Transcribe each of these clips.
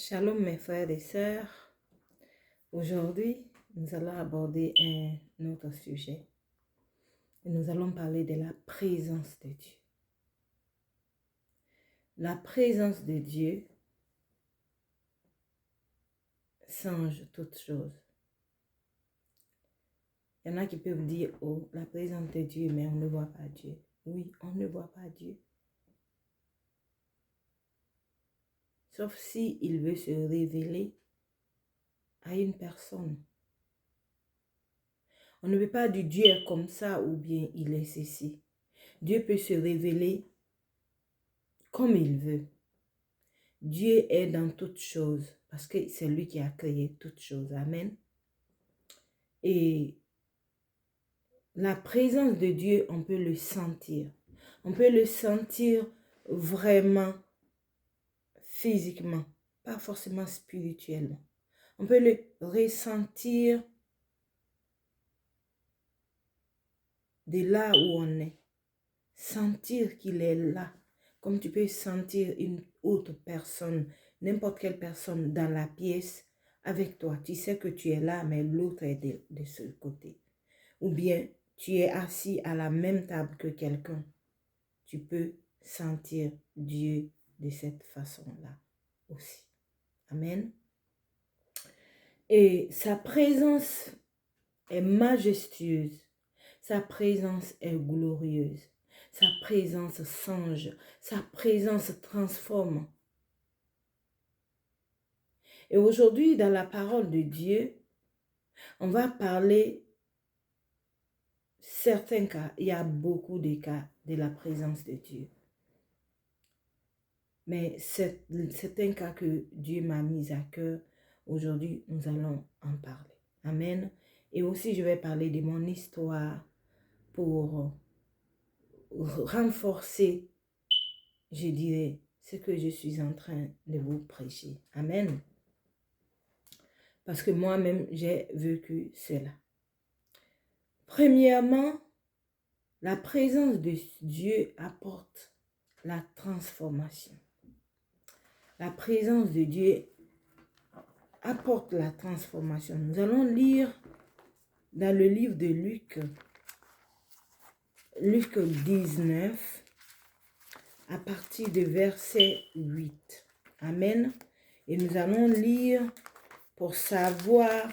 Shalom mes frères et sœurs. Aujourd'hui, nous allons aborder un autre sujet. Et nous allons parler de la présence de Dieu. La présence de Dieu change toutes choses. Il y en a qui peuvent dire, oh, la présence de Dieu, mais on ne voit pas Dieu. Oui, on ne voit pas Dieu. Sauf si il veut se révéler à une personne. On ne veut pas du Dieu est comme ça ou bien il est ceci. Dieu peut se révéler comme il veut. Dieu est dans toutes choses parce que c'est lui qui a créé toutes choses. Amen. Et la présence de Dieu, on peut le sentir. On peut le sentir vraiment physiquement, pas forcément spirituellement. On peut le ressentir de là où on est. Sentir qu'il est là. Comme tu peux sentir une autre personne, n'importe quelle personne dans la pièce avec toi. Tu sais que tu es là, mais l'autre est de ce côté. Ou bien tu es assis à la même table que quelqu'un. Tu peux sentir Dieu de cette façon-là aussi. Amen. Et sa présence est majestueuse. Sa présence est glorieuse. Sa présence change. Sa présence transforme. Et aujourd'hui, dans la parole de Dieu, on va parler certains cas. Il y a beaucoup de cas de la présence de Dieu. Mais c'est un cas que Dieu m'a mis à cœur. Aujourd'hui, nous allons en parler. Amen. Et aussi, je vais parler de mon histoire pour renforcer, je dirais, ce que je suis en train de vous prêcher. Amen. Parce que moi-même, j'ai vécu cela. Premièrement, la présence de Dieu apporte la transformation. La présence de Dieu apporte la transformation. Nous allons lire dans le livre de Luc, Luc 19, à partir de verset 8. Amen. Et nous allons lire pour savoir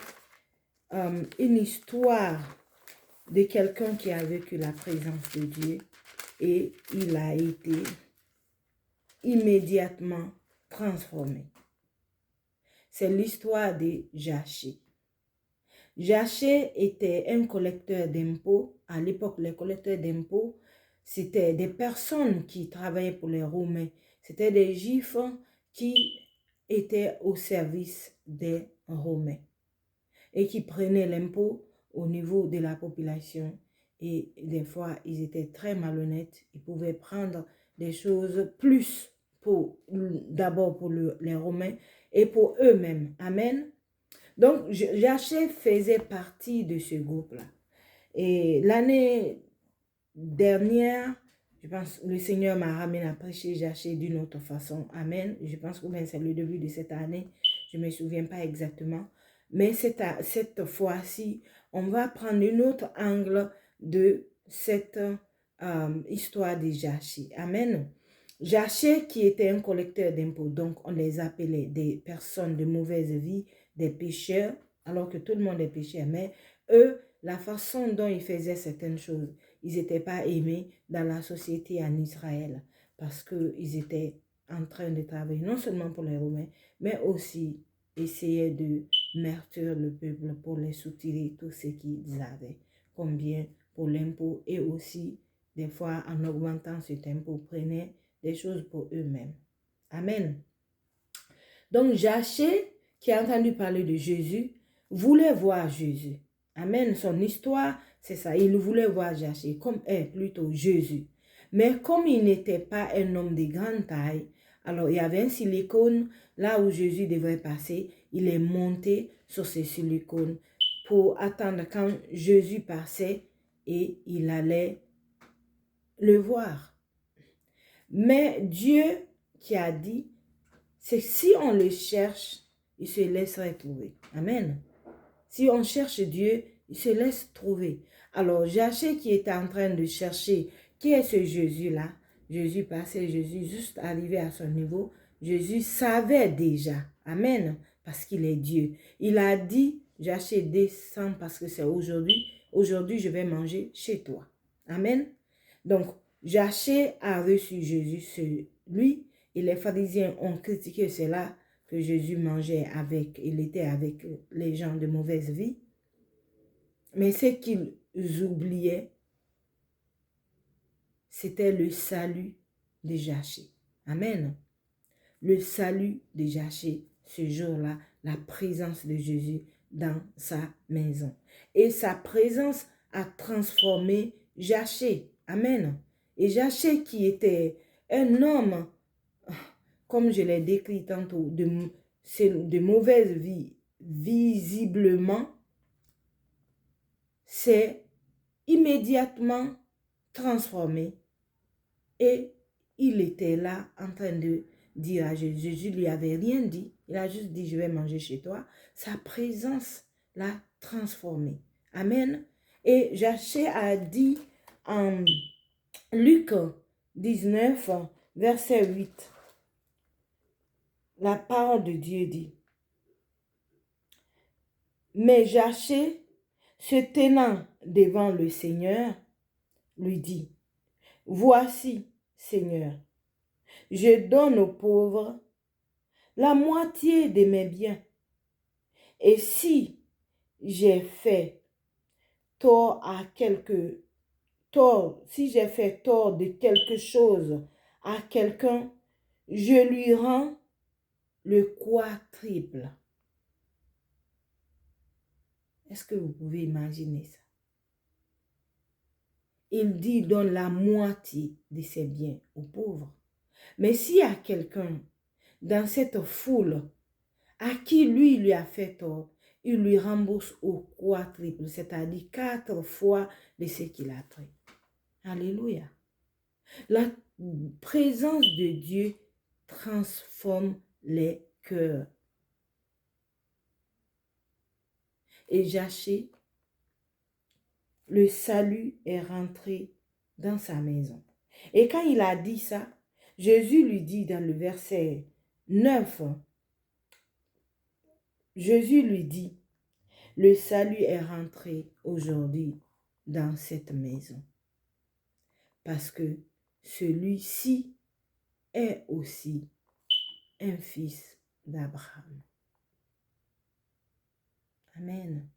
une histoire de quelqu'un qui a vécu la présence de Dieu et il a été immédiatement transformé. C'est l'histoire de Zachée. Zachée était un collecteur d'impôts. À l'époque, les collecteurs d'impôts, c'était des personnes qui travaillaient pour les Romains. C'était des Juifs qui étaient au service des Romains et qui prenaient l'impôt au niveau de la population. Et des fois, ils étaient très malhonnêtes. Ils pouvaient prendre des choses plus d'abord pour les Romains et pour eux-mêmes. Amen. Donc, Zachée faisait partie de ce groupe-là. Et l'année dernière, je pense que le Seigneur m'a ramené à prêcher Zachée d'une autre façon. Amen. Je pense que c'est le début de cette année. Je ne me souviens pas exactement. Mais cette fois-ci, on va prendre un autre angle de cette histoire de Zachée. Amen. Zachée qui était un collecteur d'impôts, donc on les appelait des personnes de mauvaise vie, des pécheurs, alors que tout le monde est pécheur. Mais eux, la façon dont ils faisaient certaines choses, ils n'étaient pas aimés dans la société en Israël parce qu'ils étaient en train de travailler non seulement pour les Romains, mais aussi essayer de meurtrir le peuple pour les soutirer tout ce qu'ils avaient, comme bien pour l'impôt et aussi des fois en augmentant cet impôt prenaient des choses pour eux-mêmes. Amen. Donc Zachée, qui a entendu parler de Jésus, voulait voir Jésus. Amen. Son histoire, c'est ça. Il voulait voir Zachée, comme plutôt Jésus. Mais comme il n'était pas un homme de grande taille, alors il y avait un silicone, là où Jésus devait passer, il est monté sur ce silicone pour attendre quand Jésus passait et il allait le voir. Mais Dieu qui a dit, c'est si on le cherche, il se laisserait trouver. Amen. Si on cherche Dieu, il se laisse trouver. Alors, Zaché qui était en train de chercher qui est ce Jésus-là, Jésus passait, Jésus juste arrivé à son niveau, Jésus savait déjà. Amen. Parce qu'il est Dieu. Il a dit, Zaché, descends parce que c'est aujourd'hui. Aujourd'hui, je vais manger chez toi. Amen. Donc, Zaché a reçu Jésus, lui, et les pharisiens ont critiqué cela, que Jésus mangeait avec, il était avec les gens de mauvaise vie. Mais ce qu'ils oubliaient, c'était le salut de Zaché. Amen. Le salut de Zaché, ce jour-là, la présence de Jésus dans sa maison. Et sa présence a transformé Zaché. Amen. Et Zaché qui était un homme, comme je l'ai décrit tantôt, de mauvaise vie, visiblement, s'est immédiatement transformé et il était là en train de dire à Jésus, Jésus lui avait rien dit, il a juste dit je vais manger chez toi. Sa présence l'a transformé. Amen. Et Zaché a dit en Luc 19, verset 8, la parole de Dieu dit, mais Zaché, se tenant devant le Seigneur, lui dit, voici, Seigneur, je donne aux pauvres la moitié de mes biens. Et si j'ai fait tort si j'ai fait tort de quelque chose à quelqu'un, je lui rends le quadruple. Est-ce que vous pouvez imaginer ça? Il dit donne la moitié de ses biens aux pauvres. Mais s'il y a quelqu'un dans cette foule à qui lui a fait tort, il lui rembourse au quadruple, c'est-à-dire 4 fois de ce qu'il a pris. Alléluia. La présence de Dieu transforme les cœurs. Et Zaché, le salut est rentré dans sa maison. Et quand il a dit ça, Jésus lui dit dans le verset 9, Jésus lui dit, le salut est rentré aujourd'hui dans cette maison. Parce que celui-ci est aussi un fils d'Abraham. Amen.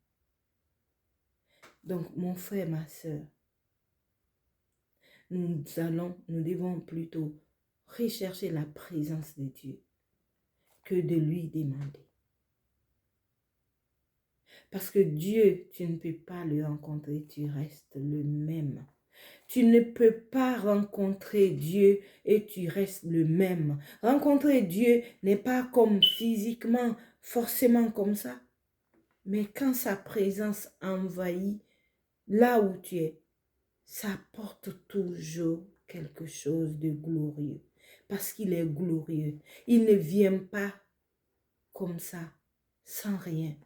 Donc, mon frère, ma soeur, nous devons plutôt rechercher la présence de Dieu que de lui demander. Parce que Dieu, tu ne peux pas le rencontrer, tu restes le même. Tu ne peux pas rencontrer Dieu et tu restes le même. Rencontrer Dieu n'est pas comme physiquement, forcément comme ça. Mais quand sa présence envahit là où tu es, ça apporte toujours quelque chose de glorieux. Parce qu'il est glorieux. Il ne vient pas comme ça, sans rien.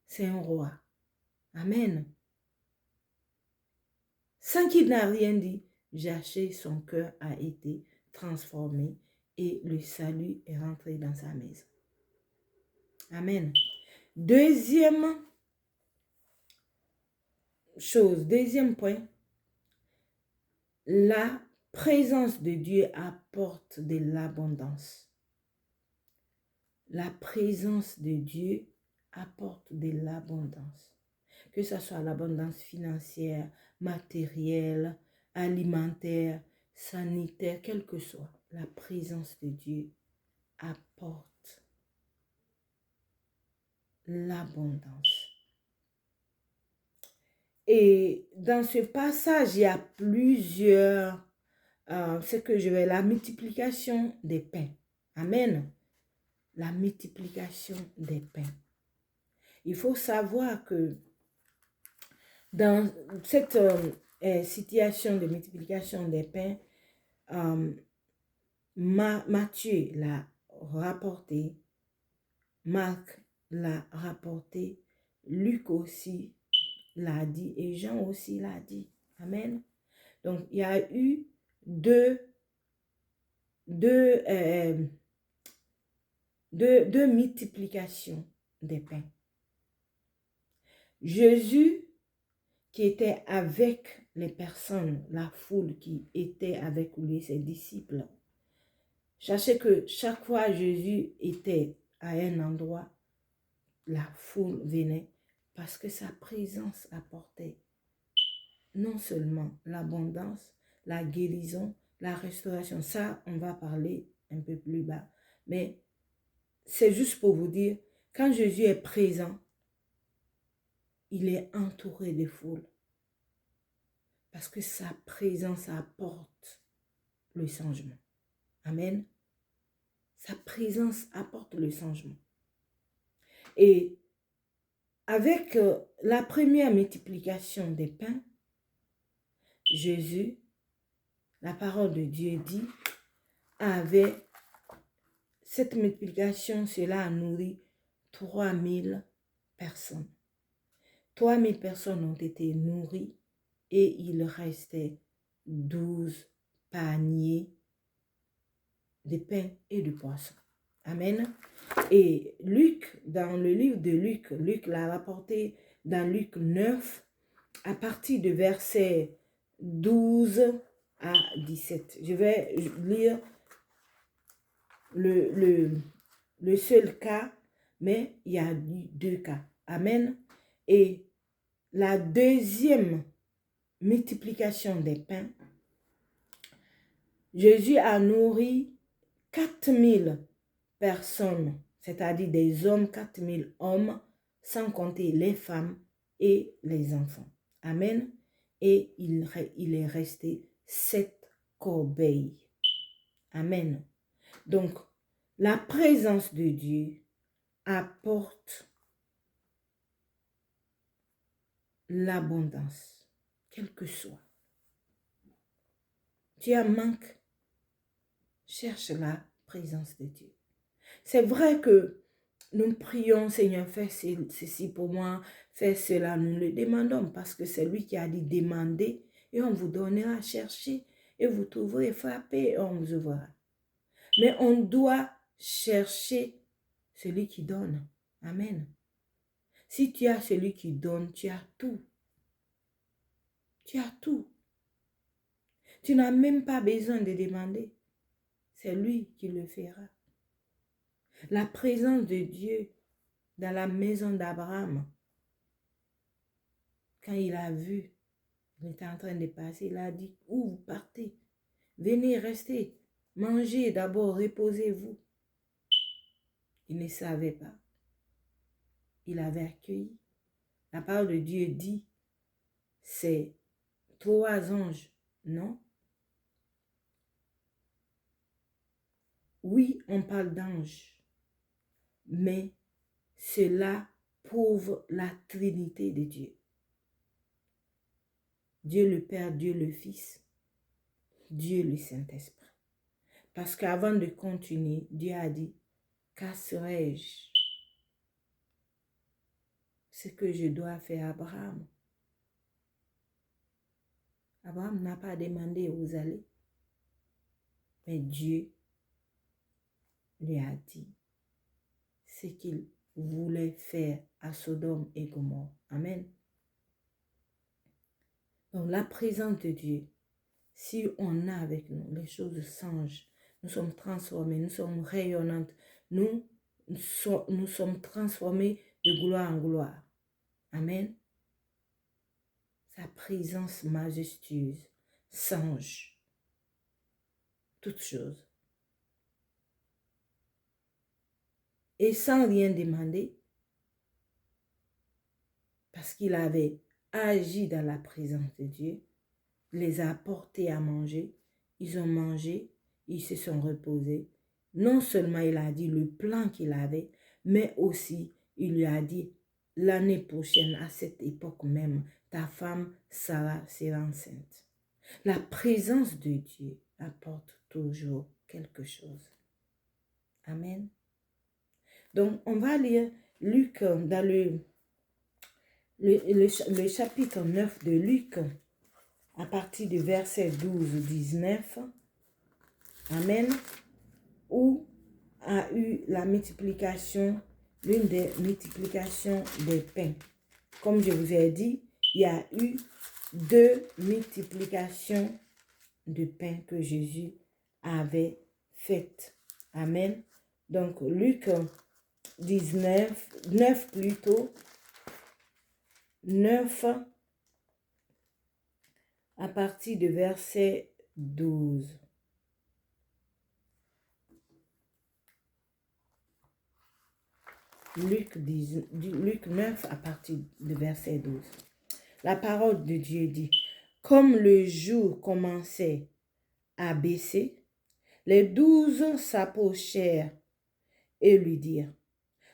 C'est un roi. Amen. Sans qu'il n'a rien dit, Zaché, son cœur a été transformé et le salut est rentré dans sa maison. Amen. Deuxième chose, deuxième point, la présence de Dieu apporte de l'abondance. La présence de Dieu apporte de l'abondance. Que ce soit l'abondance financière, matérielle, alimentaire, sanitaire, quelle que soit, la présence de Dieu apporte l'abondance. Et dans ce passage, il y a plusieurs, la multiplication des pains. Amen. La multiplication des pains. Il faut savoir que dans cette situation de multiplication des pains, Matthieu l'a rapporté, Marc l'a rapporté, Luc aussi l'a dit et Jean aussi l'a dit. Amen. Donc, il y a eu deux multiplications des pains. Jésus qui était avec les personnes, la foule qui était avec lui, ses disciples. Sachez que chaque fois Jésus était à un endroit, la foule venait parce que sa présence apportait non seulement l'abondance, la guérison, la restauration. Ça, on va parler un peu plus bas. Mais c'est juste pour vous dire, quand Jésus est présent, il est entouré de foules. Parce que sa présence apporte le changement. Amen. Sa présence apporte le changement. Et avec la première multiplication des pains, Jésus, la parole de Dieu dit, avait cette multiplication, cela a nourri 3000 personnes. 3000 personnes ont été nourries et il restait 12 paniers de pain et de poisson. Amen. Et Luc, dans le livre de Luc, Luc l'a rapporté dans Luc 9, à partir de verset 12 à 17. Je vais lire le seul cas, mais il y a deux cas. Amen. Et la deuxième multiplication des pains, Jésus a nourri 4000 personnes, c'est-à-dire des hommes, 4000 hommes, sans compter les femmes et les enfants. Amen. Et il est resté 7 corbeilles. Amen. Donc, la présence de Dieu apporte l'abondance, quel que soit. Tu as manque, cherche la présence de Dieu. C'est vrai que nous prions, Seigneur, fais ceci pour moi, fais cela. Nous le demandons parce que c'est lui qui a dit demander et on vous donnera, chercher et vous trouverez, frapper et on vous ouvrira. Mais on doit chercher celui qui donne. Amen. Si tu as celui qui donne, tu as tout. Tu as tout. Tu n'as même pas besoin de demander. C'est lui qui le fera. La présence de Dieu dans la maison d'Abraham, quand il a vu, il était en train de passer, il a dit, où vous partez? Venez, restez, mangez d'abord, reposez-vous. Il ne savait pas. Il avait accueilli. La parole de Dieu dit, c'est 3 anges, non? Oui, on parle d'anges, mais cela prouve la Trinité de Dieu. Dieu le Père, Dieu le Fils, Dieu le Saint-Esprit. Parce qu'avant de continuer, Dieu a dit, casserai-je ce que je dois faire à Abraham? Abraham n'a pas demandé où aller, mais Dieu lui a dit ce qu'il voulait faire à Sodome et Gomorrhe. Amen. Donc la présence de Dieu, si on a avec nous, les choses changent. Nous sommes transformés, nous sommes rayonnantes. Nous sommes transformés de gloire en gloire. Amen. Sa présence majestueuse change toutes choses. Et sans rien demander, parce qu'il avait agi dans la présence de Dieu, les a apportés à manger, ils ont mangé, ils se sont reposés. Non seulement il a dit le plan qu'il avait, mais aussi il lui a dit l'année prochaine, à cette époque même, ta femme Sarah sera enceinte. La présence de Dieu apporte toujours quelque chose. Amen. Donc, on va lire Luc dans le chapitre 9 de Luc, à partir du verset 12-19. Amen. Où a eu la multiplication, l'une des multiplications des pains. Comme je vous ai dit, il y a eu 2 multiplications de pains que Jésus avait faites. Amen. Donc, Luc 9 plutôt, 9 à partir de verset 12. Luc 9 à partir de verset 12. La parole de Dieu dit, comme le jour commençait à baisser, les 12 s'approchèrent et lui dirent,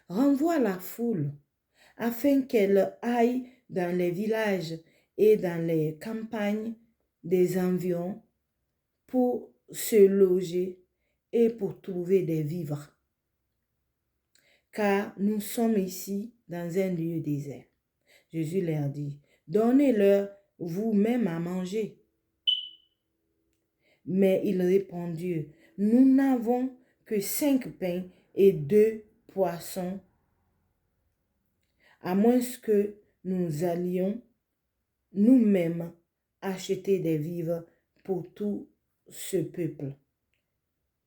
renvoie la foule afin qu'elle aille dans les villages et dans les campagnes des environs pour se loger et pour trouver des vivres. Car nous sommes ici dans un lieu désert. Jésus leur dit, donnez-leur vous-même à manger. Mais ils répondirent, nous n'avons que 5 pains et 2 poissons, à moins que nous allions nous-mêmes acheter des vivres pour tout ce peuple.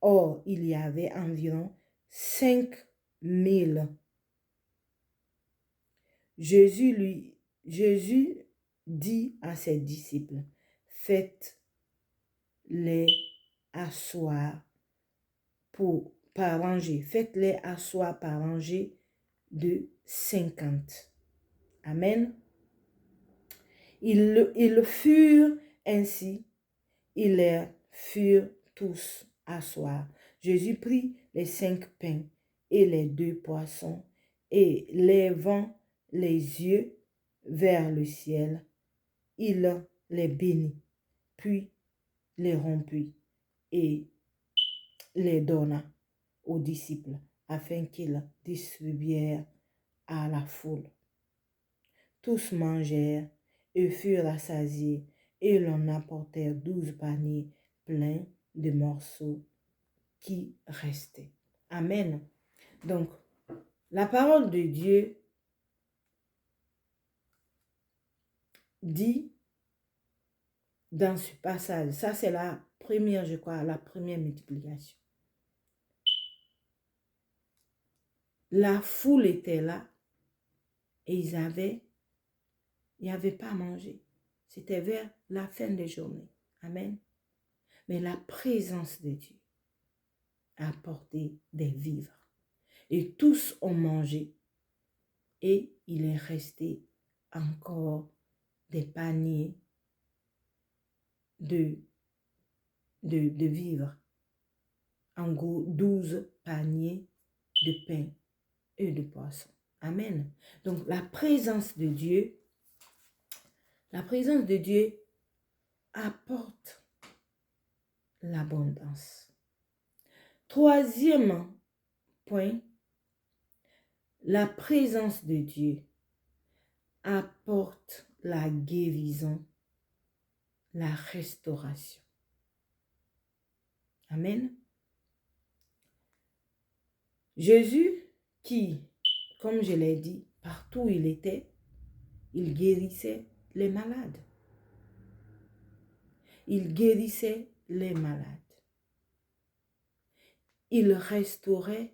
Or, il y avait environ 5000. Jésus dit à ses disciples, faites-les asseoir par rangée. Faites-les asseoir par rangée de 50. Amen. Ils furent ainsi, ils les furent tous asseoir. Jésus prit les 5 pains et les 2 poissons et levant les yeux vers le ciel, il les bénit, puis les rompit et les donna aux disciples afin qu'ils distribuèrent à la foule. Tous mangèrent et furent rassasiés, et l'on apportèrent 12 paniers pleins de morceaux qui restaient. Amen. Donc, la parole de Dieu dit dans ce passage, ça c'est la première, je crois, la première multiplication. La foule était là et il n'y avait pas à manger. C'était vers la fin des journées. Amen. Mais la présence de Dieu a apporté des vivres. Et tous ont mangé. Et il est resté encore des paniers de vivres. En gros, 12 paniers de pain et de poissons. Amen. Donc, la présence de Dieu apporte l'abondance. Troisième point, la présence de Dieu apporte la guérison, la restauration. Amen. Jésus qui, comme je l'ai dit, partout où il était, il guérissait les malades. Il guérissait les malades. Il restaurait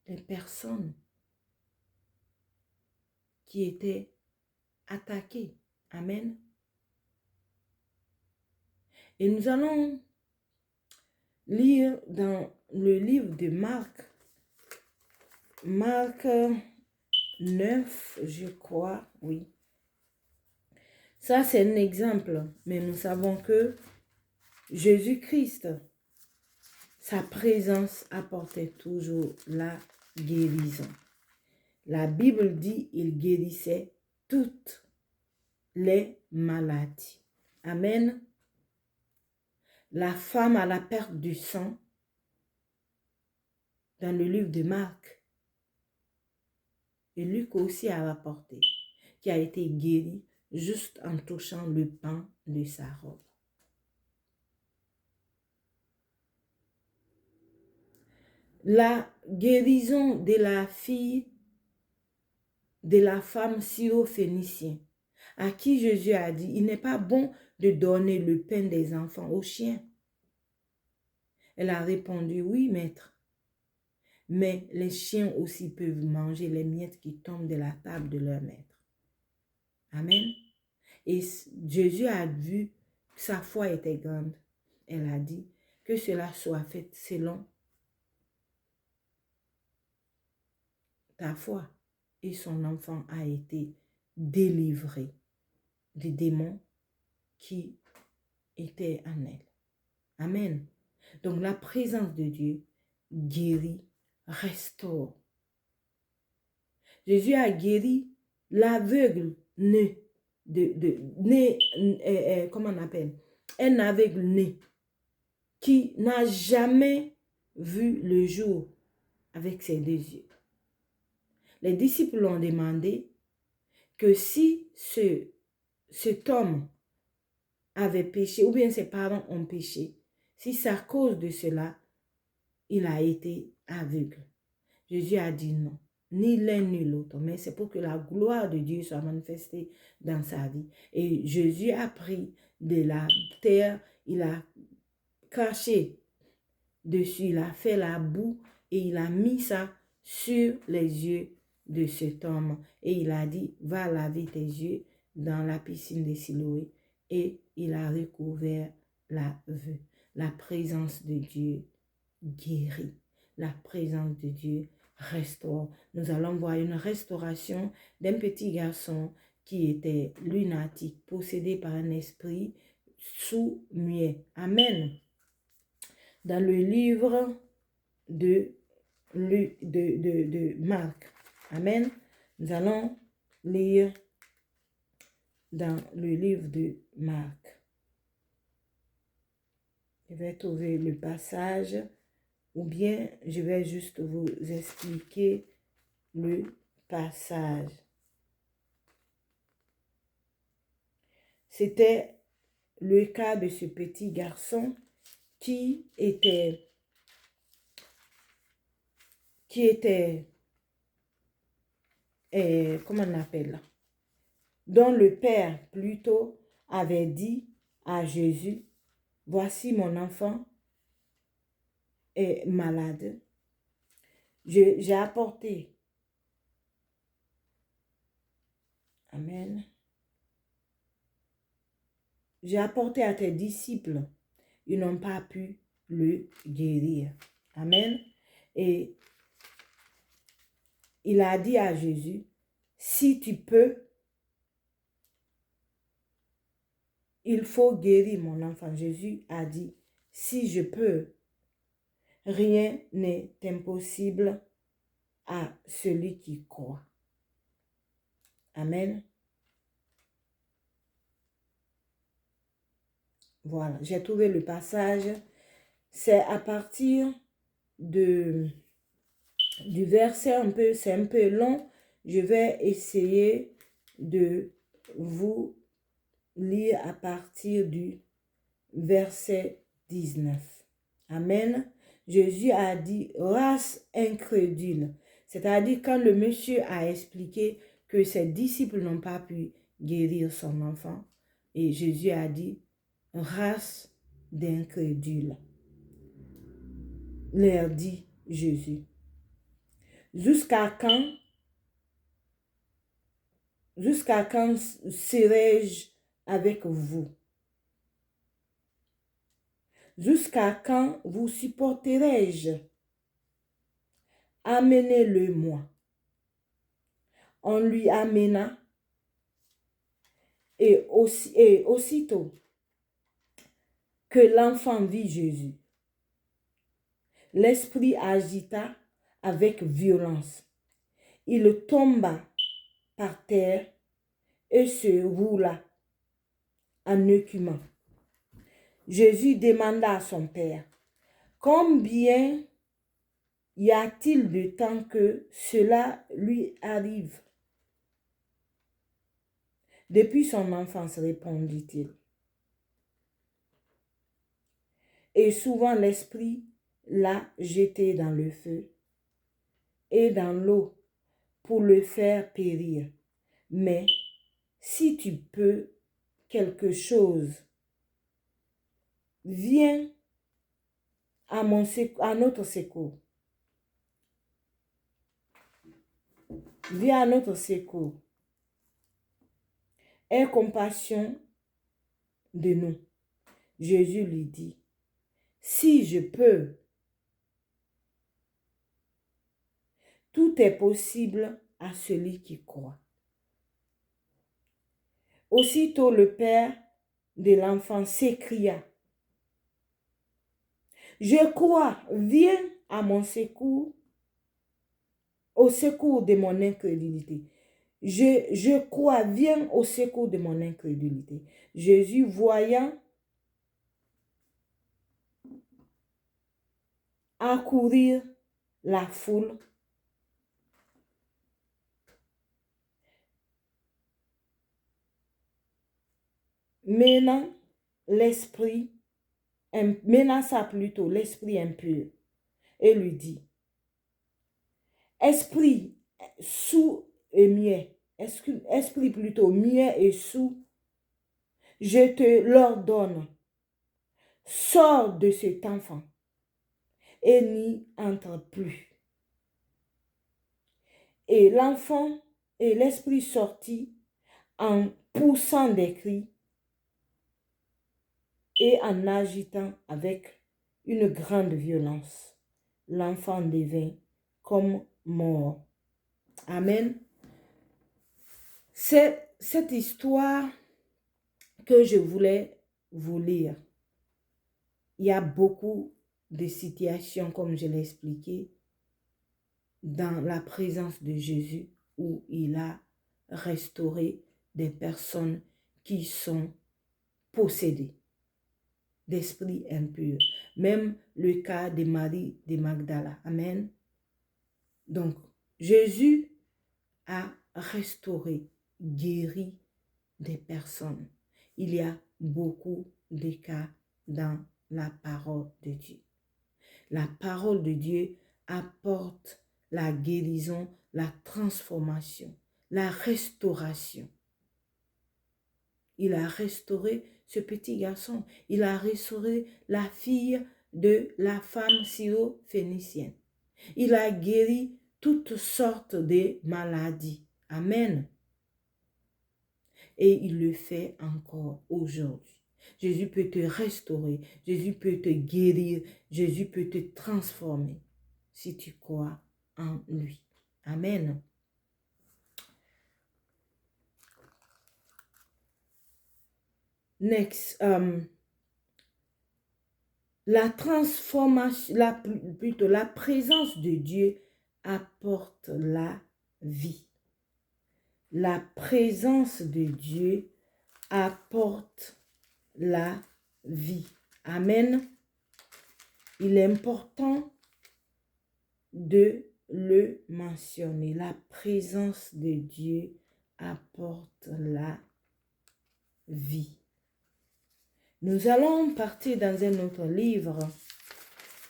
les personnes qui étaient attaquées. Amen. Et nous allons lire dans le livre de Marc, Marc 9, je crois, oui. Ça, c'est un exemple, mais nous savons que Jésus-Christ, sa présence apportait toujours la guérison. La Bible dit qu'il guérissait toutes les maladies. Amen. La femme à la perte du sang, dans le livre de Marc. Et Luc aussi a rapporté qu'il a été guéri juste en touchant le pan de sa robe. La guérison de la fille de la femme syro-phénicienne, à qui Jésus a dit, il n'est pas bon de donner le pain des enfants aux chiens. Elle a répondu, oui, maître, mais les chiens aussi peuvent manger les miettes qui tombent de la table de leur maître. Amen. Et Jésus a vu que sa foi était grande. Elle a dit que cela soit fait selon ta foi. Et son enfant a été délivré des démons qui étaient en elle. Amen. Donc la présence de Dieu guérit, restaure. Jésus a guéri l'aveugle né, comment on appelle? Un aveugle né qui n'a jamais vu le jour avec ses deux yeux. Les disciples ont demandé que si cet homme avait péché, ou bien ses parents ont péché, si c'est à cause de cela, il a été aveugle. Jésus a dit non, ni l'un ni l'autre, mais c'est pour que la gloire de Dieu soit manifestée dans sa vie. Et Jésus a pris de la terre, il a craché dessus, il a fait la boue et il a mis ça sur les yeux de cet homme. Et il a dit, va laver tes yeux dans la piscine de Siloé. Et il a recouvert la vue. La présence de Dieu guérit. La présence de Dieu restaure. Nous allons voir une restauration d'un petit garçon qui était lunatique, possédé par un esprit sous-muet. Amen. Dans le livre de Marc. Amen. Nous allons lire dans le livre de Marc. Je vais trouver le passage ou bien je vais juste vous expliquer le passage. C'était le cas de ce petit garçon qui était comment on appelle, dont le père plutôt avait dit à Jésus, voici mon enfant est malade. J'ai apporté. Amen. J'ai apporté à tes disciples. Ils n'ont pas pu le guérir. Amen. Et il a dit à Jésus, si tu peux, il faut guérir mon enfant. Jésus a dit, si je peux, rien n'est impossible à celui qui croit. Amen. Voilà, j'ai trouvé le passage. C'est à partir du verset c'est un peu long. Je vais essayer de vous lire à partir du verset 19. Amen. Jésus a dit, race incrédule. C'est-à-dire quand le monsieur a expliqué que ses disciples n'ont pas pu guérir son enfant. Et Jésus a dit, race d'incrédules. Leur dit Jésus. Jusqu'à quand serai-je avec vous? Jusqu'à quand vous supporterai-je? Amenez-le-moi. On lui amena et aussitôt que l'enfant vit Jésus, l'esprit agita avec violence. Il tomba par terre et se roula en écumant. Jésus demanda à son père, combien y a-t-il de temps que cela lui arrive? Depuis son enfance, répondit-il. Et souvent l'esprit l'a jeté dans le feu et dans l'eau pour le faire périr. Mais si tu peux quelque chose, viens à notre secours. Viens à notre secours. Aie compassion de nous. Jésus lui dit, si je peux, tout est possible à celui qui croit. Aussitôt le père de l'enfant s'écria, je crois, viens à mon secours, au secours de mon incrédulité. Je crois, viens au secours de mon incrédulité. Jésus, voyant accourir la foule, menaça plutôt l'esprit impur et lui dit, esprit sourd et muet, esprit plutôt muet et sourd, je te l'ordonne, sors de cet enfant et n'y entre plus. Et l'enfant et l'esprit sortit en poussant des cris et en agitant avec une grande violence. L'enfant devint comme mort. Amen. C'est cette histoire que je voulais vous lire. Il y a beaucoup de situations, comme je l'ai expliqué, dans la présence de Jésus où il a restauré des personnes qui sont possédées d'esprits impurs. Même le cas de Marie de Magdala. Amen. Donc, Jésus a restauré, guéri des personnes. Il y a beaucoup de cas dans la parole de Dieu. La parole de Dieu apporte la guérison, la transformation, la restauration. Il a restauré ce petit garçon. Il a restauré la fille de la femme syro-phénicienne. Il a guéri toutes sortes de maladies. Amen. Et il le fait encore aujourd'hui. Jésus peut te restaurer. Jésus peut te guérir. Jésus peut te transformer si tu crois en lui. Amen. Next. La transformation, plutôt la présence de Dieu apporte la vie. La présence de Dieu apporte la vie. Amen. Il est important de le mentionner. La présence de Dieu apporte la vie. Nous allons partir dans un autre livre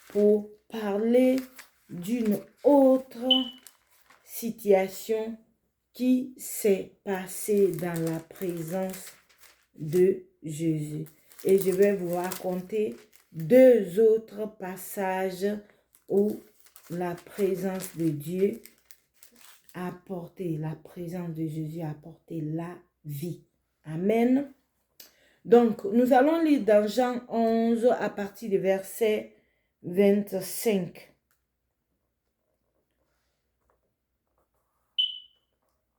pour parler d'une autre situation qui s'est passée dans la présence de Jésus. Et je vais vous raconter deux autres passages où la présence de Dieu a apporté, la présence de Jésus a apporté la vie. Amen. Donc, nous allons lire dans Jean 11 à partir du verset 25.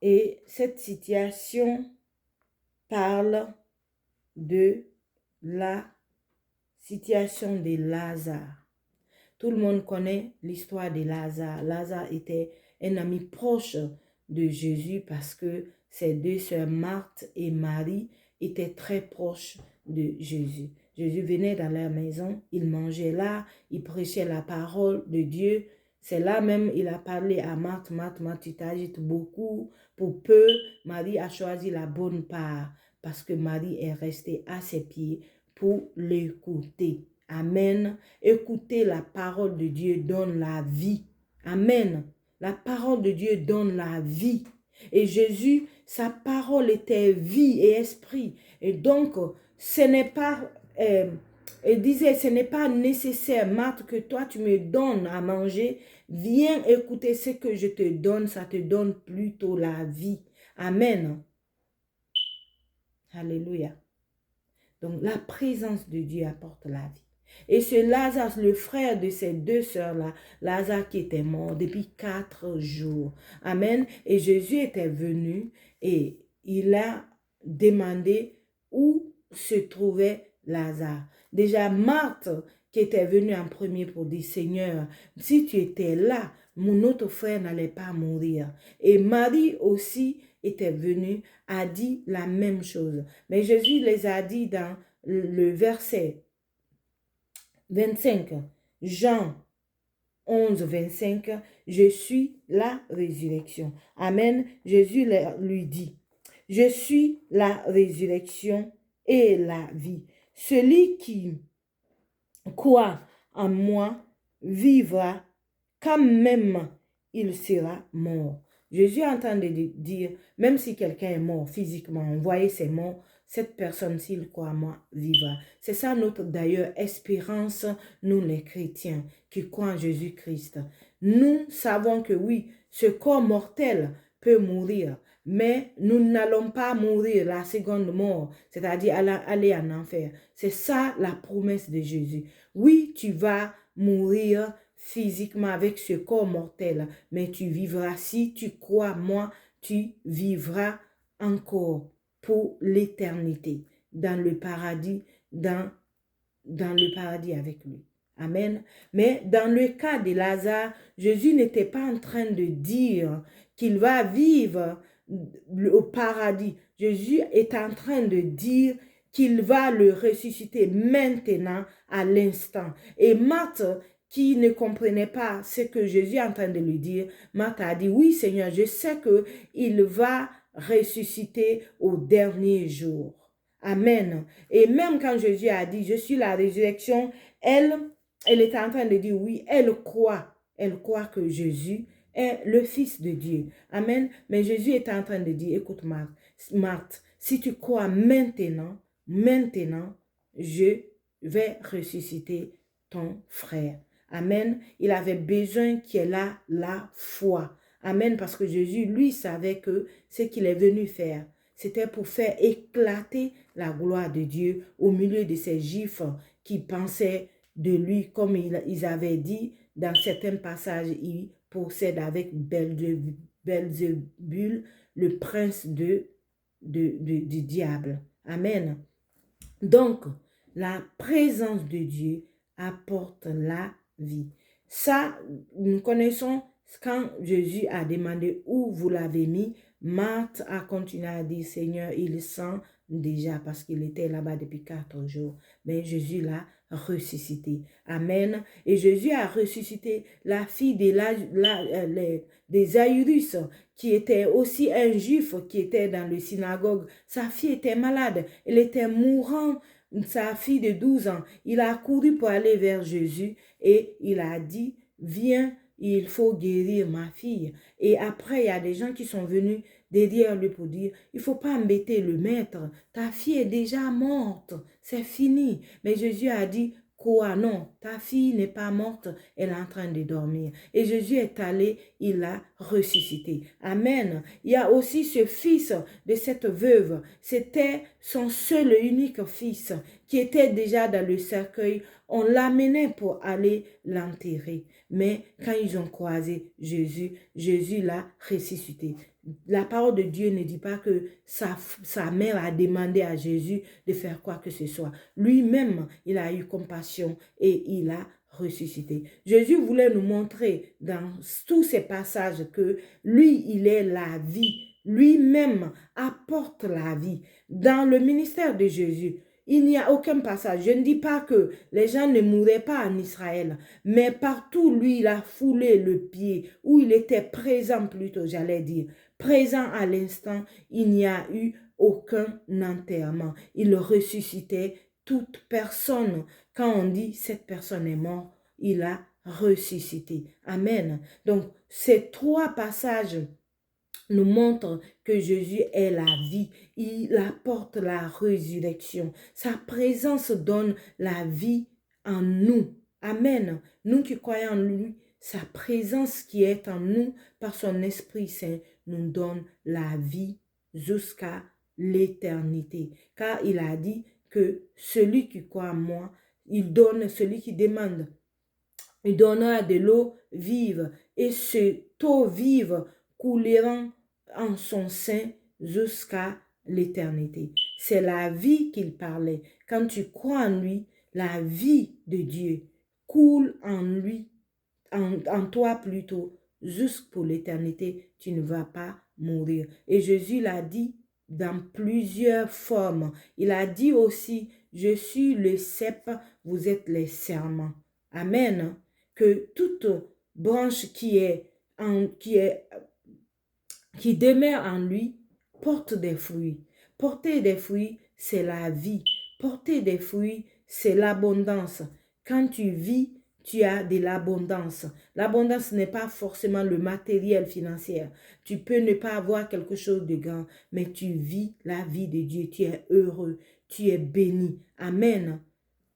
Et cette situation parle de la situation de Lazare. Tout le monde connaît l'histoire de Lazare. Lazare était un ami proche de Jésus parce que ses deux sœurs Marthe et Marie étaient très proches de Jésus. Jésus venait dans leur maison, il mangeait là, il prêchait la parole de Dieu C'est là même, il a parlé à Marthe, Marthe, tu t'agites beaucoup pour peu. Marie a choisi la bonne part parce que Marie est restée à ses pieds pour l'écouter. Amen. Écouter la parole de Dieu donne la vie. Amen. La parole de Dieu donne la vie. Et Jésus, sa parole était vie et esprit. Et donc, ce n'est pas... il disait, ce n'est pas nécessaire, Marthe, que toi tu me donnes à manger. Viens écouter ce que je te donne, ça te donne plutôt la vie. Amen. Alléluia. Donc la présence de Dieu apporte la vie. Et ce Lazare, le frère de ces deux sœurs-là, Lazare qui était mort depuis 4 jours. Amen. Et Jésus était venu et il a demandé où se trouvait Lazare. Déjà Marthe qui était venue en premier pour dire, Seigneur, si tu étais là, mon autre frère n'allait pas mourir. Et Marie aussi était venue, a dit la même chose. Mais Jésus les a dit dans le verset 25, Jean 11, 25, je suis la résurrection. Amen. Jésus lui dit, je suis la résurrection et la vie. Celui qui croit en moi vivra quand même il sera mort. Jésus est en train de dire, même si quelqu'un est mort physiquement, on voyait ses morts, cette personne, s'il croit en moi, vivra. C'est ça notre, d'ailleurs, espérance, nous les chrétiens, qui croient en Jésus-Christ. Nous savons que oui, ce corps mortel peut mourir, mais nous n'allons pas mourir la seconde mort, c'est-à-dire aller en enfer. C'est ça la promesse de Jésus. Oui, tu vas mourir physiquement avec ce corps mortel, mais tu vivras, si tu crois moi, tu vivras encore pour l'éternité dans le paradis, dans le paradis avec lui. Amen. Mais dans le cas de Lazare, Jésus n'était pas en train de dire qu'il va vivre au paradis. Jésus est en train de dire qu'il va le ressusciter maintenant, à l'instant. Et Marthe, qui ne comprenait pas ce que Jésus est en train de lui dire, Marthe a dit, oui Seigneur, je sais qu'il va ressusciter au dernier jour. Amen. Et même quand Jésus a dit, je suis la résurrection, elle était en train de dire, oui, elle croit que Jésus est le Fils de Dieu. Amen. Mais Jésus est en train de dire, écoute Marthe, si tu crois maintenant, je vais ressusciter ton frère. Amen. Il avait besoin qu'elle ait la foi. Amen. Parce que Jésus, lui, savait que ce qu'il est venu faire, c'était pour faire éclater la gloire de Dieu au milieu de ces Juifs qui pensaient de lui, comme ils avaient dit dans certains passages, il possède avec Belzébul, le prince du diable. Amen. Donc, la présence de Dieu apporte la vie. Ça, nous connaissons quand Jésus a demandé où vous l'avez mis. Marthe a continué à dire, Seigneur, il sent déjà parce qu'il était là-bas depuis 4 jours. Mais Jésus l'a ressuscité. Amen. Et Jésus a ressuscité la fille des Jaïrus, qui était aussi un juif qui était dans le synagogue. Sa fille était malade. Elle était mourante. Sa fille de 12 ans. Il a couru pour aller vers Jésus et il a dit, viens, il faut guérir ma fille. Et après, il y a des gens qui sont venus derrière lui pour dire, il ne faut pas embêter le maître. Ta fille est déjà morte. C'est fini. Mais Jésus a dit, quoi? Non, ta fille n'est pas morte, elle est en train de dormir. Et Jésus est allé, il l'a ressuscité. Amen. Il y a aussi ce fils de cette veuve. C'était son seul et unique fils qui était déjà dans le cercueil. On l'amenait pour aller l'enterrer. Mais quand ils ont croisé Jésus, Jésus l'a ressuscité. La parole de Dieu ne dit pas que sa mère a demandé à Jésus de faire quoi que ce soit. Lui-même, il a eu compassion et il a ressuscité. Jésus voulait nous montrer dans tous ces passages que lui, il est la vie. Lui-même apporte la vie. Dans le ministère de Jésus, il n'y a aucun passage. Je ne dis pas que les gens ne mouraient pas en Israël, mais partout, lui, il a foulé le pied, où il était présent plutôt, j'allais dire. Présent à l'instant, il n'y a eu aucun enterrement. Il ressuscitait toute personne. Quand on dit cette personne est morte, il a ressuscité. Amen. Donc, ces trois passages nous montrent que Jésus est la vie. Il apporte la résurrection. Sa présence donne la vie en nous. Amen. Nous qui croyons en lui, sa présence qui est en nous par son Esprit Saint nous donne la vie jusqu'à l'éternité. Car il a dit que celui qui croit en moi, il donne, celui qui demande, il donnera de l'eau vive et cette eau vive coulera en son sein jusqu'à l'éternité. C'est la vie qu'il parlait. Quand tu crois en lui, la vie de Dieu coule en lui, en toi plutôt, jusqu'à l'éternité. Tu ne vas pas mourir. Et Jésus l'a dit dans plusieurs formes. Il a dit aussi, je suis le cep, vous êtes les serments. Amen. Que toute branche qui demeure en lui porte des fruits. Porter des fruits, c'est la vie. Porter des fruits, c'est l'abondance. Quand tu vis, tu as de l'abondance. L'abondance n'est pas forcément le matériel financier. Tu peux ne pas avoir quelque chose de grand, mais tu vis la vie de Dieu. Tu es heureux, tu es béni. Amen.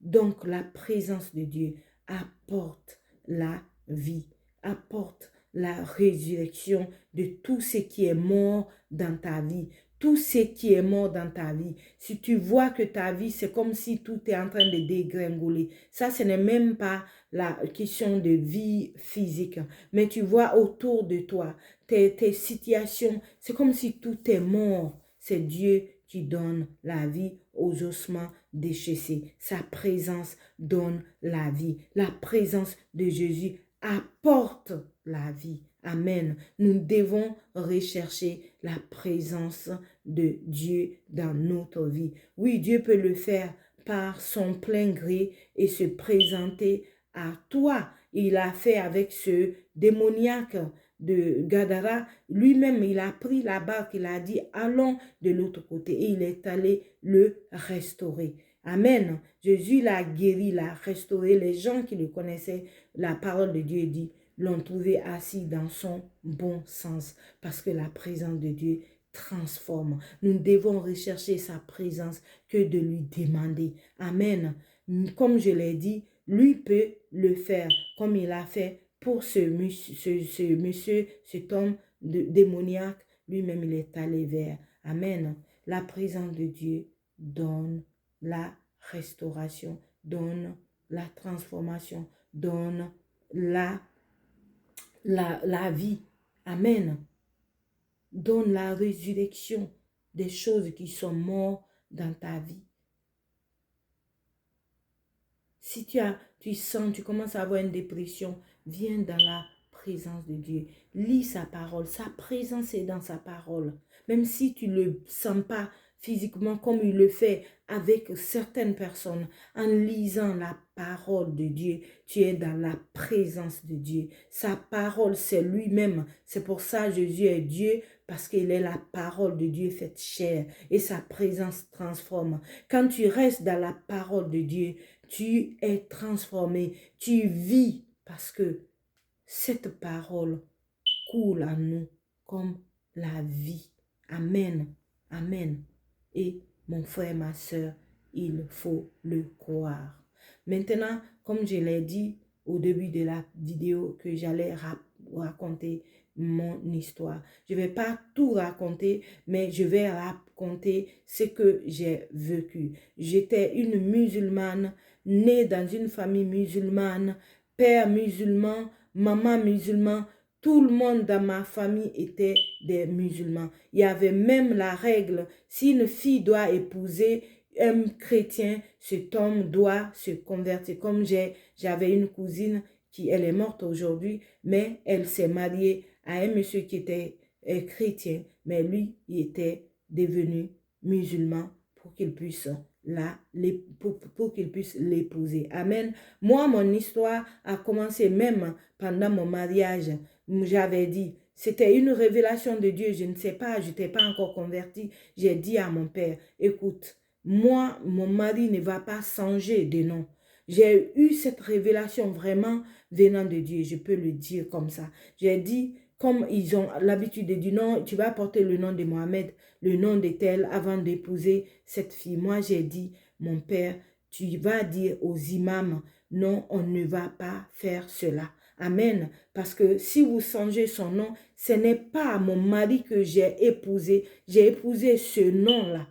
Donc la présence de Dieu apporte la vie, apporte la résurrection de tout ce qui est mort dans ta vie. Tout ce qui est mort dans ta vie. Si tu vois que ta vie, c'est comme si tout est en train de dégringoler. Ça, ce n'est même pas la question de vie physique. Mais tu vois autour de toi, tes situations, c'est comme si tout est mort. C'est Dieu qui donne la vie aux ossements déchaissés. Sa présence donne la vie. La présence de Jésus apporte la vie. Amen. Nous devons rechercher la présence de Dieu dans notre vie. Oui, Dieu peut le faire par son plein gré et se présenter à toi. Il l'a fait avec ce démoniaque de Gadara. Lui-même, il a pris la barque, il a dit, allons de l'autre côté. Et il est allé le restaurer. Amen. Jésus l'a guéri, l'a restauré. Les gens qui le connaissaient, la parole de Dieu dit, l'ont trouvé assis dans son bon sens. Parce que la présence de Dieu transforme. Nous devons rechercher sa présence que de lui demander. Amen. Comme je l'ai dit, lui peut le faire comme il a fait pour cet homme démoniaque. Lui-même, il est allé vers. Amen. La présence de Dieu donne la restauration, donne la transformation, donne la vie. Amen. Donne la résurrection des choses qui sont mortes dans ta vie. Si tu commences à avoir une dépression, viens dans la présence de Dieu. Lis sa parole. Sa présence est dans sa parole. Même si tu ne le sens pas physiquement comme il le fait avec certaines personnes, en lisant la parole de Dieu, tu es dans la présence de Dieu. Sa parole, c'est lui-même. C'est pour ça que Jésus est Dieu, parce qu'il est la parole de Dieu faite chair et sa présence transforme. Quand tu restes dans la parole de Dieu, tu es transformé, tu vis parce que cette parole coule en nous comme la vie. Amen. Amen. Et mon frère, ma soeur, il faut le croire. Maintenant, comme je l'ai dit au début de la vidéo, que j'allais raconter mon histoire. Je ne vais pas tout raconter, mais je vais raconter ce que j'ai vécu. J'étais une musulmane, née dans une famille musulmane, père musulman, maman musulman. Tout le monde dans ma famille était des musulmans. Il y avait même la règle, si une fille doit épouser un chrétien, cet homme doit se convertir. Comme j'avais une cousine elle est morte aujourd'hui, mais elle s'est mariée à un monsieur qui était chrétien, mais lui, il était devenu musulman pour qu'il puisse pour qu'il puisse l'épouser. Amen. Moi, mon histoire a commencé même pendant mon mariage. J'avais dit, c'était une révélation de Dieu. Je ne sais pas, je n'étais pas encore convertie. J'ai dit à mon père, écoute, moi, mon mari ne va pas changer de nom. J'ai eu cette révélation vraiment venant de Dieu. Je peux le dire comme ça. J'ai dit, comme ils ont l'habitude de dire, non, tu vas porter le nom de Mohamed, le nom de tel, avant d'épouser cette fille. Moi, j'ai dit, mon père, tu vas dire aux imams, non, on ne va pas faire cela. Amen. Parce que si vous changez son nom, ce n'est pas mon mari que j'ai épousé ce nom-là.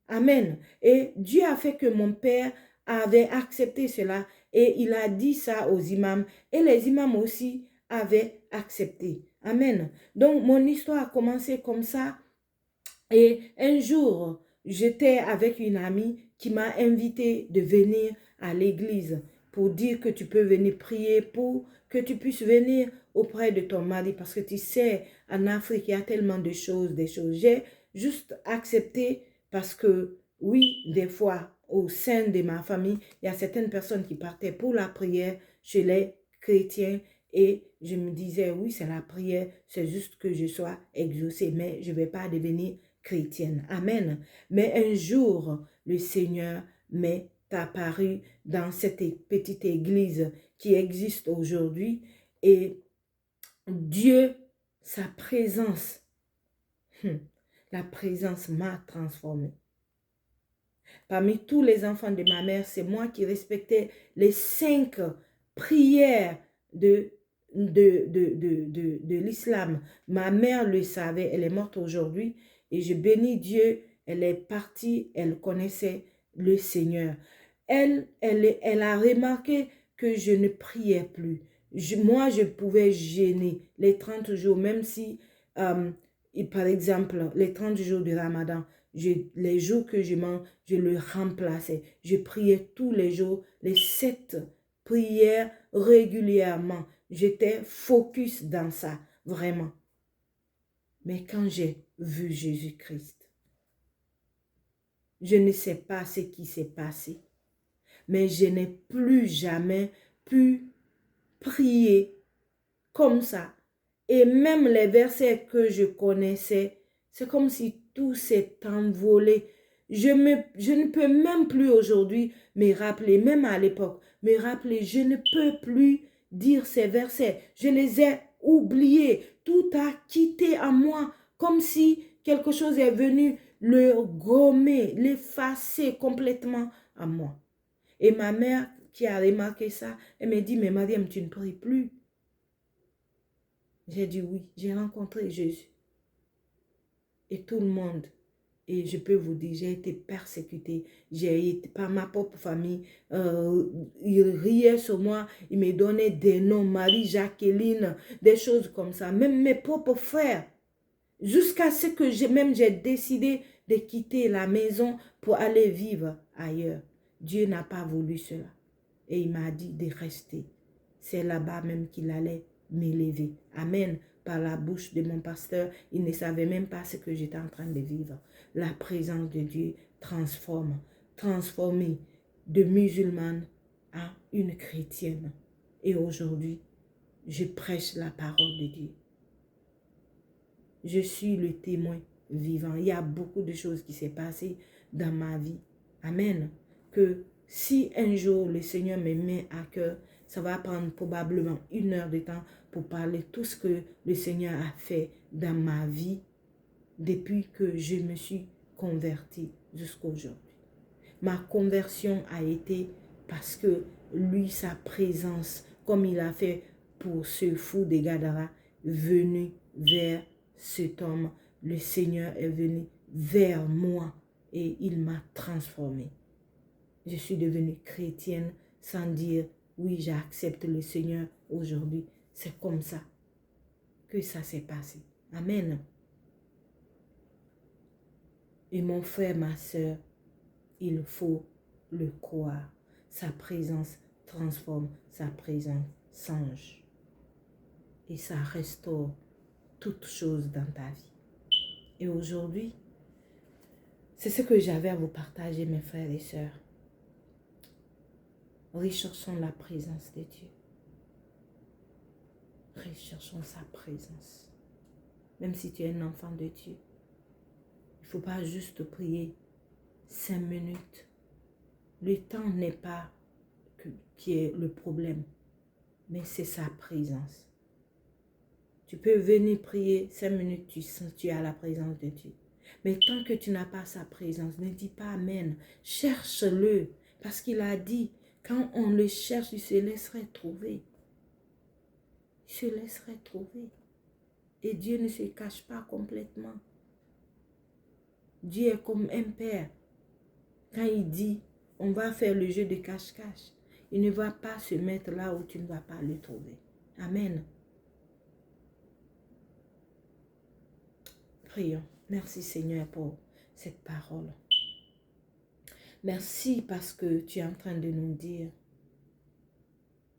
Amen. Et Dieu a fait que mon père avait accepté cela et il a dit ça aux imams et les imams aussi avaient accepté. Amen. Donc, mon histoire a commencé comme ça et un jour, j'étais avec une amie qui m'a invité de venir à l'église pour dire que tu peux venir prier pour que tu puisses venir auprès de ton mari parce que tu sais, en Afrique, il y a tellement de choses, J'ai juste accepté parce que, oui, des fois, au sein de ma famille, il y a certaines personnes qui partaient pour la prière chez les chrétiens et je me disais, oui, c'est la prière, c'est juste que je sois exaucée, mais je ne vais pas devenir chrétienne. Amen. Mais un jour, le Seigneur m'est apparu dans cette petite église qui existe aujourd'hui et Dieu, sa présence, la présence m'a transformée. Parmi tous les enfants de ma mère, c'est moi qui respectais les 5 prières de l'islam. Ma mère le savait, elle est morte aujourd'hui et je bénis Dieu, elle est partie, elle connaissait le Seigneur. Elle a remarqué que je ne priais plus. Moi, je pouvais jeûner les 30 jours, même si, par exemple, les 30 jours de Ramadan, les jours que je mange, je le remplaçais. Je priais tous les jours, les 7 prières régulièrement. J'étais focus dans ça, vraiment. Mais quand j'ai vu Jésus-Christ, je ne sais pas ce qui s'est passé, mais je n'ai plus jamais pu prier comme ça. Et même les versets que je connaissais, c'est comme si tout s'est envolé. Je ne peux même plus aujourd'hui me rappeler, même à l'époque, me rappeler, je ne peux plus dire ces versets. Je les ai oubliés. Tout a quitté à moi, comme si quelque chose est venu le gommer, l'effacer complètement à moi. Et ma mère qui a remarqué ça, elle me dit, mais Mariam, tu ne pries plus. J'ai dit oui, j'ai rencontré Jésus. Et tout le monde, et je peux vous dire, j'ai été persécutée. J'ai été par ma propre famille. Ils riaient sur moi, ils me donnaient des noms, Marie, Jacqueline, des choses comme ça. Même mes propres frères. Jusqu'à ce que j'ai décidé de quitter la maison pour aller vivre ailleurs. Dieu n'a pas voulu cela. Et il m'a dit de rester. C'est là-bas même qu'il allait m'élever. Amen. Par la bouche de mon pasteur, il ne savait même pas ce que j'étais en train de vivre. La présence de Dieu transformée de musulmane à une chrétienne. Et aujourd'hui, je prêche la parole de Dieu. Je suis le témoin vivant. Il y a beaucoup de choses qui s'est passées dans ma vie. Amen. Que si un jour le Seigneur me met à cœur, ça va prendre probablement 1 heure de temps pour parler tout ce que le Seigneur a fait dans ma vie depuis que je me suis convertie jusqu'à aujourd'hui. Ma conversion a été parce que lui, sa présence, comme il a fait pour ce fou de Gadara, venu vers cet homme. Le Seigneur est venu vers moi et il m'a transformée. Je suis devenue chrétienne sans dire oui, j'accepte le Seigneur aujourd'hui. C'est comme ça que ça s'est passé. Amen. Et mon frère, ma soeur, il faut le croire. Sa présence transforme, sa présence change. Et ça restaure toutes choses dans ta vie. Et aujourd'hui, C'est ce que j'avais à vous partager, mes frères et sœurs. Recherchons la présence de Dieu. Recherchons sa présence. Même si tu es un enfant de Dieu, il ne faut pas juste prier 5 minutes. Le temps n'est pas qui est le problème, mais c'est sa présence. Tu peux venir prier 5 minutes, tu sens tu as la présence de Dieu. Mais tant que tu n'as pas sa présence, ne dis pas Amen. Cherche-le, parce qu'il a dit, quand on le cherche, il se laisserait trouver. Il se laisserait trouver. Et Dieu ne se cache pas complètement. Dieu est comme un père. Quand il dit, on va faire le jeu de cache-cache, il ne va pas se mettre là où tu ne vas pas le trouver. Amen. Prions. Merci Seigneur pour cette parole. Merci parce que tu es en train de nous dire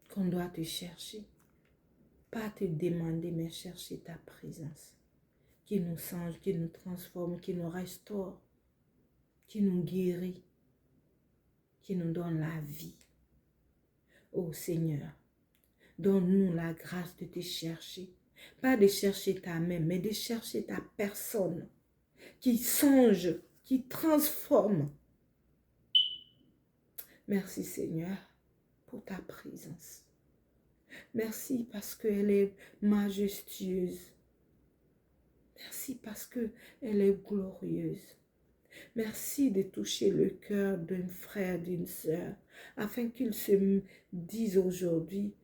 qu'on doit te chercher. Pas te demander, mais chercher ta présence. Qui nous change, qui nous transforme, qui nous restaure, qui nous guérit, qui nous donne la vie. Ô Seigneur, donne-nous la grâce de te chercher. Pas de chercher ta main, mais de chercher ta personne qui change, qui transforme. Merci Seigneur pour ta présence. Merci parce qu'elle est majestueuse. Merci parce qu'elle est glorieuse. Merci de toucher le cœur d'un frère, d'une sœur, afin qu'il se dise aujourd'hui,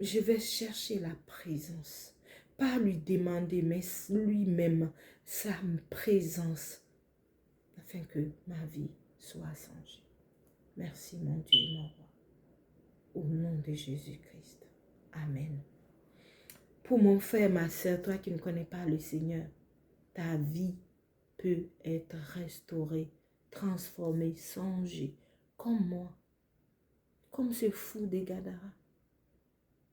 je vais chercher la présence. Pas lui demander, mais lui-même, sa présence, afin que ma vie soit changée. Merci mon Dieu, mon roi. Au nom de Jésus-Christ. Amen. Pour mon frère, ma soeur, toi qui ne connais pas le Seigneur, ta vie peut être restaurée, transformée, changée, comme moi, comme ce fou de Gadara.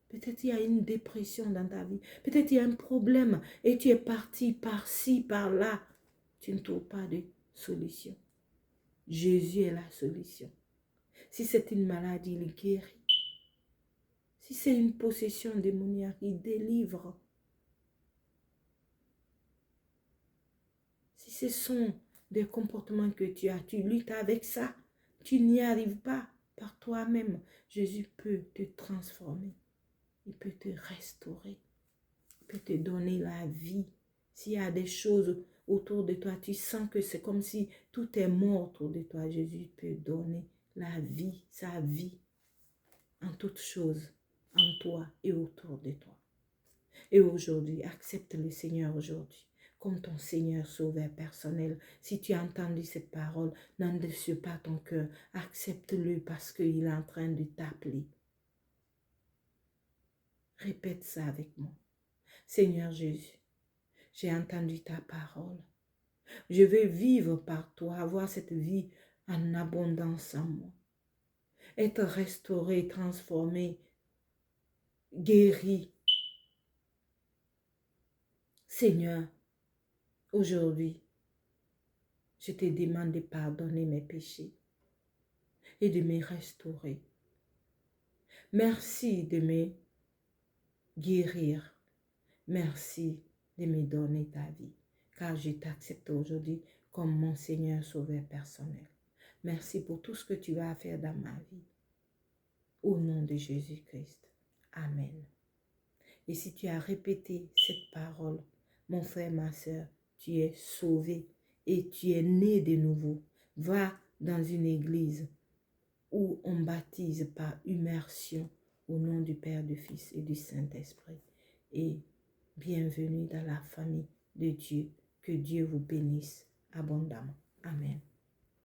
Peut-être il y a une dépression dans ta vie, peut-être il y a un problème et tu es parti par-ci, par-là. Tu ne trouves pas de solution. Jésus est la solution. Si c'est une maladie, il guérit. Si c'est une possession démoniaque, il délivre. Si ce sont des comportements que tu as, tu luttes avec ça, tu n'y arrives pas par toi-même, Jésus peut te transformer. Il peut te restaurer. Il peut te donner la vie. S'il y a des choses autour de toi, tu sens que c'est comme si tout est mort autour de toi, Jésus peut donner la vie, sa vie, en toutes choses, en toi et autour de toi. Et aujourd'hui, accepte le Seigneur aujourd'hui comme ton Seigneur sauveur personnel. Si tu as entendu cette parole, n'en déçois pas ton cœur. Accepte-le parce qu'il est en train de t'appeler. Répète ça avec moi. Seigneur Jésus, j'ai entendu ta parole. Je veux vivre par toi, avoir cette vie en abondance en moi. Être restauré, transformé, guéri. Seigneur, aujourd'hui, je te demande de pardonner mes péchés et de me restaurer. Merci de me guérir. Merci de me donner ta vie, car je t'accepte aujourd'hui comme mon Seigneur sauveur personnel. Merci pour tout ce que tu vas faire dans ma vie. Au nom de Jésus-Christ. Amen. Et si tu as répété cette parole, mon frère, ma soeur, tu es sauvé et tu es né de nouveau. Va dans une église où on baptise par immersion au nom du Père, du Fils et du Saint-Esprit. Et bienvenue dans la famille de Dieu. Que Dieu vous bénisse abondamment. Amen.